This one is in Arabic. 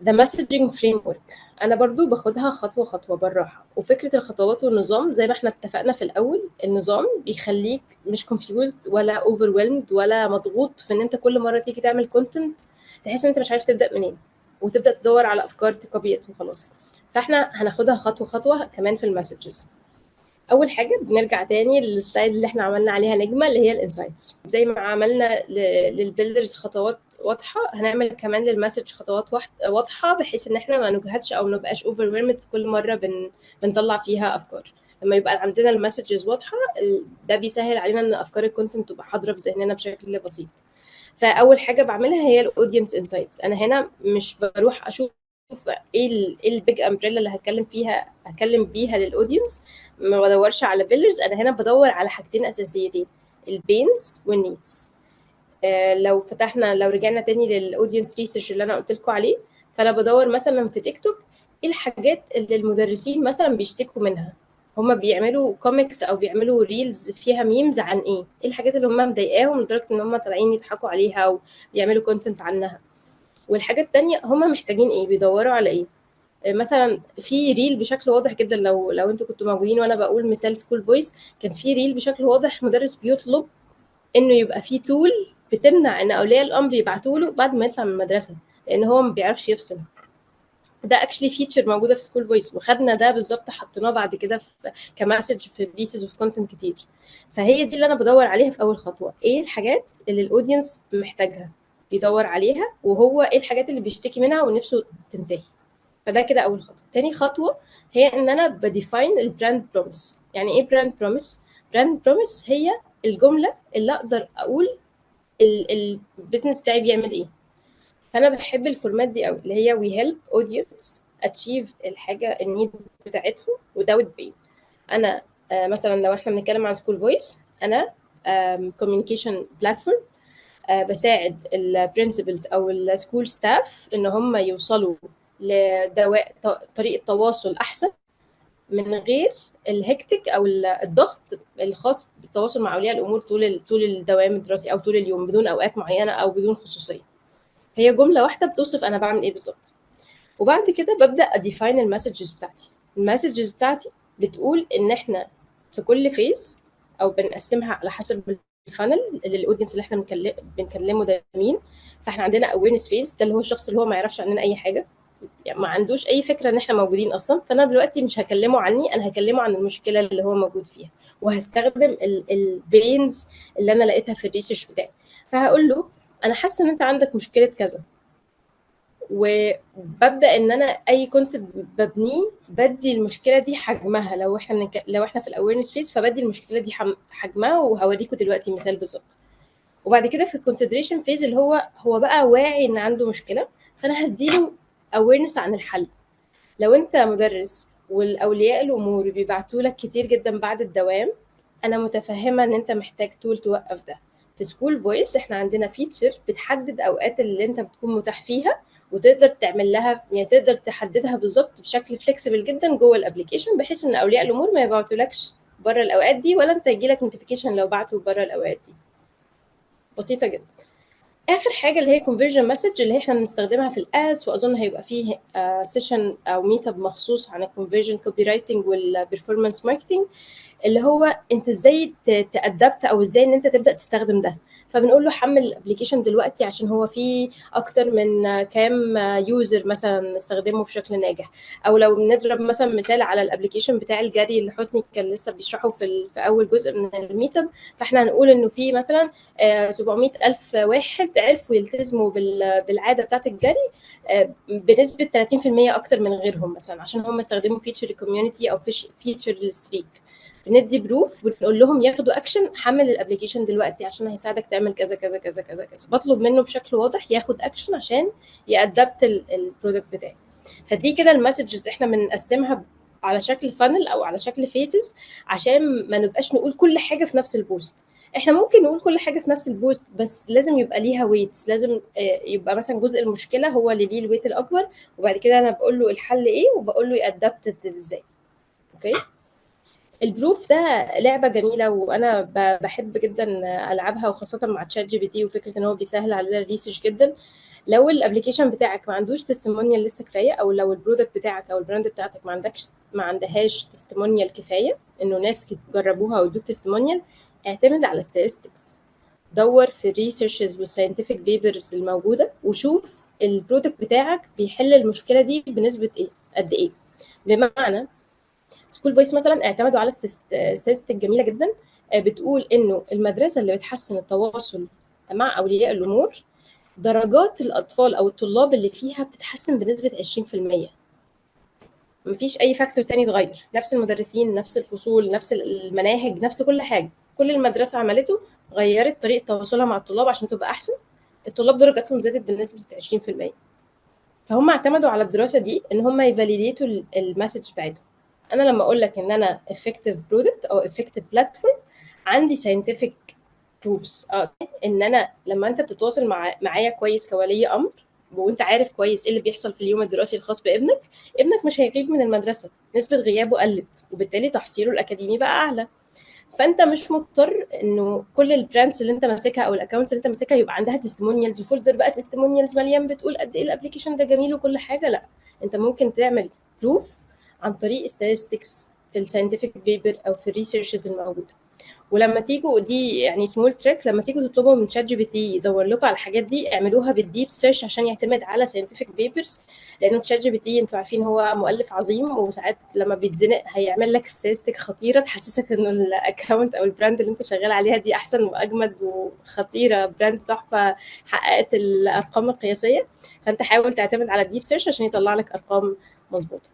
The messaging framework أنا برضو باخدها خطوة خطوة بالراحة، وفكرة الخطوات والنظام زي ما احنا اتفقنا في الأول، النظام بيخليك مش confused ولا overwhelmed ولا مضغوط في ان انت كل مرة تيجي تعمل content تحس ان انت مش عارف تبدأ منين وتبدأ تدور على أفكار تكوبيت وخلاص. فاحنا هناخدها خطوة خطوة كمان في المسجز. اول حاجه بنرجع تاني للسلايد اللي احنا عملنا عليها نجمه اللي هي الانسايتس، زي ما عملنا للبيلدرز خطوات واضحه هنعمل كمان للمسج خطوات واضحه بحيث ان احنا ما نجهدش او ما نبقاش اوفر في كل مره بنطلع فيها افكار. لما يبقى عندنا المسجز واضحه ده بيسهل علينا ان افكار الكونتنت تبقى حاضره في ذهننا بشكل بسيط. فاول حاجه بعملها هي الاودينس انسايتس. انا هنا مش بروح اشوف ايه البيج امبريلا اللي هتكلم بيها للاودينس، ما بدورش على بيلرز. انا هنا بدور على حاجتين اساسيتين، البينز والنيدز. لو رجعنا تاني للاودينس ريسيرش اللي انا قلت لكم عليه، فانا بدور مثلا في تيك توك ايه الحاجات اللي المدرسين مثلا بيشتكوا منها. هما بيعملوا كوميكس او بيعملوا ريلز فيها ميمز عن ايه الحاجات اللي هما مضايقاهم لدرجه ان هما طالعين يضحكوا عليها او بيعملوا كونتنت عنها. والحاجه التانية هما محتاجين ايه، بيدوروا على ايه. مثلا في ريل بشكل واضح جدا، لو انتوا كنتوا موجودين وانا بقول مثال سكول فويس، كان في ريل بشكل واضح مدرس بيطلب انه يبقى في تول بتمنع ان اولياء الامر يبعتوا له بعد ما يطلع من المدرسه لان هو ما بيعرفش يفصل. ده اكشلي فيتشر موجوده في سكول فويس، وخدنا ده بالظبط حطيناه بعد كده في كمسج في بيسز اوف كونتنت كتير. فهي دي اللي انا بدور عليها في اول خطوه، ايه الحاجات اللي الاودينس محتاجها بيدور عليها، وهو ايه الحاجات اللي بيشتكي منها ونفسه تنتهي. فده كده اول خطوه. تاني خطوه هي ان انا بديفاين البراند بروميس. يعني ايه براند بروميس؟ براند بروميس هي الجمله اللي اقدر اقول البيزنس بتاعي بيعمل ايه. فانا بحب الفورمات دي قوي اللي هي we help audience achieve الحاجه النيد بتاعتهم without pain. انا مثلا لو احنا بنتكلم عن سكول فويس، انا كوميونيكيشن بلاتفورم بساعد البرنسبلز او السكول ستاف ان هم يوصلوا لدواء طريقه تواصل احسن من غير الهكتك او الضغط الخاص بالتواصل مع اولياء الامور طول الدوام الدراسي او طول اليوم بدون اوقات معينه او بدون خصوصيه. هي جمله واحده بتوصف انا بعمل ايه بالظبط. وبعد كده ببدا اديفاين المسجز بتاعتي. المسجز بتاعتي بتقول ان احنا في كل فيز او بنقسمها على حسب الفانل اللي الاودينس اللي احنا بنكلمه ده مين. فاحنا عندنا اويرنس فيز، ده اللي هو الشخص اللي هو ما يعرفش عننا اي حاجه، يعني ما عندوش اي فكره ان احنا موجودين اصلا. فانا دلوقتي مش هكلمه عني، انا هكلمه عن المشكله اللي هو موجود فيها، وهستخدم البينز اللي انا لقيتها في الريسيرش بتاعي. فهقول له انا حاسه ان انت عندك مشكله كذا، وببدا ان انا اي كنت ببنيه بدي المشكله دي حجمها. لو احنا في الاويرنس فيز فبدي المشكله دي حجمها، وهوريكم دلوقتي مثال بالظبط. وبعد كده في الكونسيدريشن فيز اللي هو بقى واعي ان عنده مشكله، فانا هديله اويرنس عن الحل. لو انت مدرس والاولياء الامور بيبعتوا لك كتير جدا بعد الدوام، انا متفهمه ان انت محتاج تول توقف ده. في سكول فويس احنا عندنا فيتشر بتحدد اوقات اللي انت بتكون متاح فيها، وتقدر تعمل لها يعني تقدر تحددها بالظبط بشكل فليكسبل جدا جوه الابلكيشن، بحيث ان اولياء الامور ما يبعتولكش بره الاوقات دي، ولا انت يجيلك نوتيفيكيشن لو بعتوا بره الاوقات دي. بسيطه جدا. اخر حاجه اللي هي conversion message اللي احنا بنستخدمها في الادز، واظن هيبقى فيه سيشن او ميت اب مخصوص عن الكونفرجن كوبي رايتنج والبرفورمانس ماركتنج، اللي هو انت ازاي تادبت او ازاي ان انت تبدا تستخدم ده. فبنقول له حمل الابلكيشن دلوقتي عشان هو فيه اكتر من كام يوزر مثلا استخدمه بشكل ناجح. او لو بنضرب مثلا مثال على الابلكيشن بتاع الجري اللي حسني كان لسه بيشرحه في اول جزء من الميت اب، فاحنا هنقول انه في مثلا 700 ألف واحد عرفوا يلتزموا بالعادة بتاعت الجري بنسبة 30% أكتر من غيرهم، مثلا عشان هم استخدموا فيتشر الكوميونتي أو فيتشر الستريك. بندي بروف ونقول لهم ياخدوا اكشن، حمل الابلكيشن دلوقتي عشان هيساعدك تعمل كذا كذا كذا كذا كذا. بطلب منه بشكل واضح ياخد اكشن عشان يأدبت البرودكت بتاعي. فدي كده المسجز احنا بنقسمها على شكل فانل او على شكل فيسز، عشان ما نبقاش نقول كل حاجه في نفس البوست. احنا ممكن نقول كل حاجه في نفس البوست، بس لازم يبقى ليها ويتس. لازم يبقى مثلا جزء المشكله هو اللي ليه الويت الاكبر، وبعد كده انا بقول له الحل ايه وبقول له يأدبت ازاي. اوكي. البروف ده لعبة جميلة وأنا بحب جدا ألعبها، وخاصة مع تشات جي بي تي، وفكرة إن هو بيسهل علينا الريسيرش جدا. لو الابلكيشن بتاعك ما عندوش تستمونيال لسه كفايه، او لو البرودكت بتاعك او البراند بتاعتك ما عندهاش تستمونيال كفايه انه ناس جربوها ويدوك تستمونيال، اعتمد على statistics. دور في الريسيرشز والساينتفك بيبرز الموجوده وشوف البرودكت بتاعك بيحل المشكله دي بنسبه ايه، قد ايه. بمعنى سكول فويس مثلا اعتمدوا على ستاتستيك جميله جدا، بتقول انه المدرسه اللي بتحسن التواصل مع اولياء الامور درجات الاطفال او الطلاب اللي فيها بتتحسن بنسبه 20%. مفيش اي فاكتور تاني اتغير، نفس المدرسين، نفس الفصول، نفس المناهج، نفس كل حاجه. كل المدرسه عملته غيرت طريقه تواصلها مع الطلاب عشان تبقى احسن. الطلاب درجاتهم زادت بنسبه 20%. فهم اعتمدوا على الدراسه دي ان هم يفاليديتوا المسج بتاعتهم. انا لما اقول لك ان انا effective product او effective platform، عندي scientific proofs ان انا لما انت بتتواصل معايا كويس كولي امر، وانت عارف كويس ايه اللي بيحصل في اليوم الدراسي الخاص بابنك، ابنك مش هيغيب من المدرسه، نسبه غيابه قلت، وبالتالي تحصيله الاكاديمي بقى اعلى. فانت مش مضطر انه كل البراندز اللي انت ماسكها او الاكونتس اللي انت ماسكها يبقى عندها تستمونيالز وفولدر بقى تستمونيالز مليان بتقول قد ايه الابلكيشن ده جميل وكل حاجه. لا، انت ممكن تعمل بروف عن طريق statistics في الساينتفك بيبر او في الريسيرشز الموجوده. ولما تيجوا دي يعني سمول تريك، لما تيجوا تطلبوا من شات جي بي تي يدور لكم على الحاجات دي، اعملوها بالديب سيرش عشان يعتمد على ساينتفك بيبرز. لانه شات جي بي تي انتوا عارفين هو مؤلف عظيم، وساعات لما بيتزنق هيعمل لك ستاتستيك خطيره تحسسك انه الاكونت او البراند اللي انت شغال عليها دي احسن واجمد وخطيره، براند تحفه حققت الارقام القياسيه. فانت حاول تعتمد على الديب سيرش عشان يطلع لك ارقام مظبوطه.